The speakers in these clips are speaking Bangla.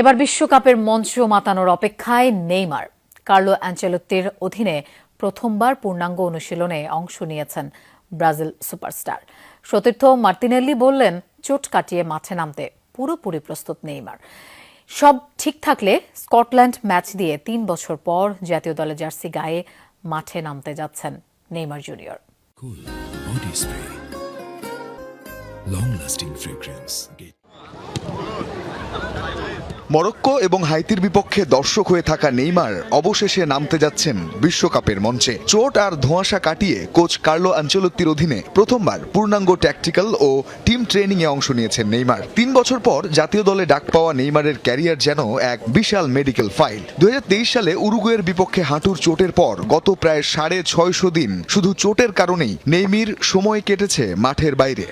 এবার বিশ্বকাপের মঞ্চ মাতানোর অপেক্ষায় নেইমার। কার্লো অ্যানচেলোত্তির অধীনে প্রথমবার পূর্ণাঙ্গ অনুশীলনে অংশ নিয়েছেন ব্রাজিল সুপারস্টার। সতীর্থ মার্তিনেল্লি বললেন, চোট কাটিয়ে মাঠে নামতে পুরোপুরি প্রস্তুত নেইমার। সব ঠিক থাকলে স্কটল্যান্ড ম্যাচ দিয়ে 3 বছর পর জাতীয় দলের জার্সি গায়ে মাঠে নামতে যাচ্ছেন নেইমার জুনিয়র। মরক্কো এবং হাইতির বিপক্ষে দর্শক হয়ে থাকা নেইমার অবশেষে নামতে যাচ্ছেন বিশ্বকাপের মঞ্চে। চোট আর ধোঁয়াশা কাটিয়ে কোচ কার্লো আনচেলোত্তির অধীনে প্রথমবার পূর্ণাঙ্গ ট্যাকটিক্যাল ও টিম ট্রেনিং এ অংশ নিয়েছেন নেইমার। 3 বছর পর জাতীয় দলে ডাক পাওয়া নেইমারের ক্যারিয়ার যেন এক বিশাল মেডিকেল ফাইল। 2023 সালে উরুগুয়ের বিপক্ষে হাঁটুর চোটের পর গত প্রায় 650 দিন শুধু চোটের কারণেই নেইমির সময় কেটেছে মাঠের বাইরে।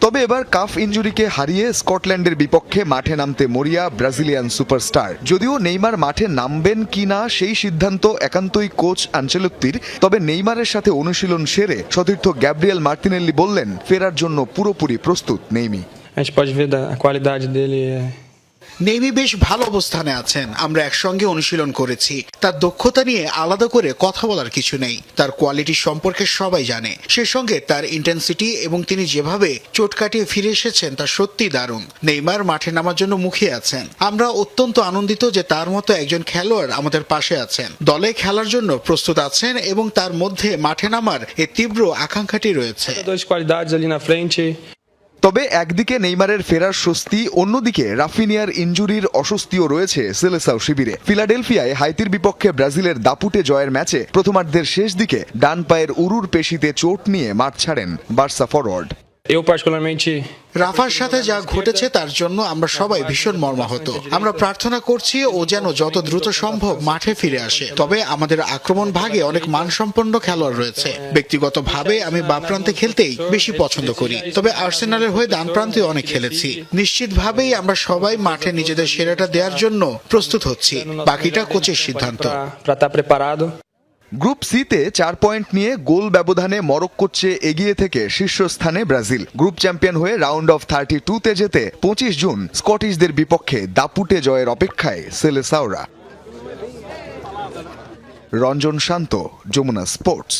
তবে এবার কাফ ইনজুরিকে হারিয়ে স্কটল্যান্ডের বিপক্ষে মাঠে নামতে মরিয়া ব্রাজিলিয়ান সুপারস্টার। যদিও নেইমার মাঠে নামবেন কিনা সেই সিদ্ধান্ত একান্তই কোচ আনচেলোত্তির, তবে নেইমারের সাথে অনুশীলন সেরে সতীর্থ গ্যাব্রিয়েল মার্তিনেল্লি বললেন, ফেরার জন্য পুরোপুরি প্রস্তুত নেইমি। নেইমি বেশ ভালো অবস্থানে আছেন। আমরা একসঙ্গে অনুশীলন করেছি। তার দক্ষতা নিয়ে আলাদা করে কথা বলার কিছু নেই। তার কোয়ালিটি সম্পর্কে সবাই জানে। সে সঙ্গে তার ইন্টেন্সিটি এবং তিনি যেভাবে চোট কাটিয়ে ফিরে এসেছেন তা সত্যি দারুণ। নেইমার মাঠে নামার জন্য মুখিয়ে আছেন। আমরা অত্যন্ত আনন্দিত যে তার মতো একজন খেলোয়াড় আমাদের পাশে আছেন, দলে খেলার জন্য প্রস্তুত আছেন এবং তার মধ্যে মাঠে নামার এই তীব্র আকাঙ্ক্ষাটি রয়েছে। তবে একদিকে নেইমারের ফেরার স্বস্তি, অন্যদিকে রাফিনিয়ার ইনজুরির অস্বস্তিও রয়েছে সেলেসাও শিবিরে। ফিলাডেলফিয়ায় হাইতির বিপক্ষে ব্রাজিলের দাপুটে জয়ের ম্যাচে প্রথমার্ধের শেষ দিকে ডান পায়ের উরুর পেশিতে চোট নিয়ে মাঠ ছাড়েন বার্সা ফরওয়ার্ড। রাফার সাথে যা ঘটেছে তার জন্য আমরা সবাই ভীষণ মর্মাহত। আমরা প্রার্থনা করছি ও যেন যত দ্রুত সম্ভব মাঠে ফিরে আসে। তবে আমাদের আক্রমণ ভাগে অনেক মানসম্পন্ন খেলোয়াড় রয়েছে। ব্যক্তিগতভাবে আমি বাম প্রান্তে খেলতেই বেশি পছন্দ করি, তবে আর্সেনালের হয়ে ডান প্রান্তে অনেক খেলেছি। নিশ্চিতভাবেই আমরা সবাই মাঠে নিজেদের সেরাটা দেওয়ার জন্য প্রস্তুত হচ্ছি। বাকিটা কোচের সিদ্ধান্ত। গ্রুপ সিতে 4 পয়েন্ট নিয়ে গোল ব্যবধানে মরক্কোর চেয়ে এগিয়ে থেকে শীর্ষস্থানে ব্রাজিল। গ্রুপ চ্যাম্পিয়ন হয়ে রাউন্ড অফ 32-তে যেতে 25 জুন স্কটিশদের বিপক্ষে দাপুটে জয়ের অপেক্ষায় সেলেসাওরা। রঞ্জন শান্ত, যমুনা স্পোর্টস।